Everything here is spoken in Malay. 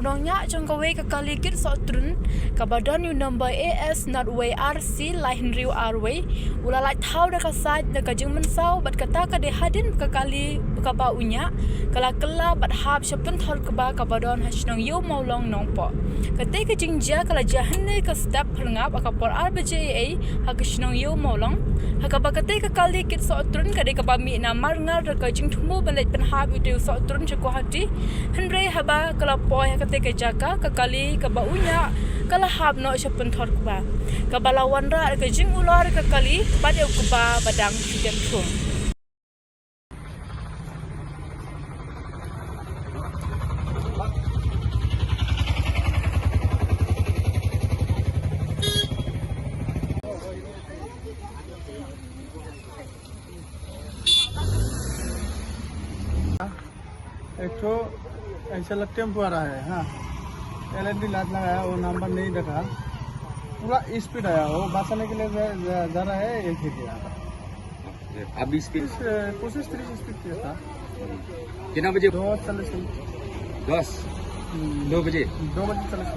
unongnya jangkawe ke kaligit sotrun ke badan yu number AS not way RC lain riu arway ulalai tau dah kasat dah kajeng mensau bat kata ke dehadin ke kali ke baunya kala kala bat hab syapun thol ke ba ke badan hasnong yu maulong nongpo kate ke jingja kala jahne ke step pelngap akapor RBJA hakisnong yu maulong hakaba kate ke kaligit sotrun ke de ke bami namar ngal dah kajeng tumu belet penhab itu sotrun cukup hati Henry haba kalau poi kate ke jaga ke kali ke baunya kalau hab no syapun thor ke ba ke balawan ra ke jing ular ke kali pada ke ba badang tiap thung एक तो ऐसा टेम्पो आ रहा है। हाँ, LED light लगाया, वो नंबर नहीं देखा, पूरा स्पीड आया, वो बचाने के लिए जा रहा है एक ही दिया। अभी स्पीड कोशिश 30 स्पीड किया था। कितना बजे? 2:40 2 बजे 2 बजे 40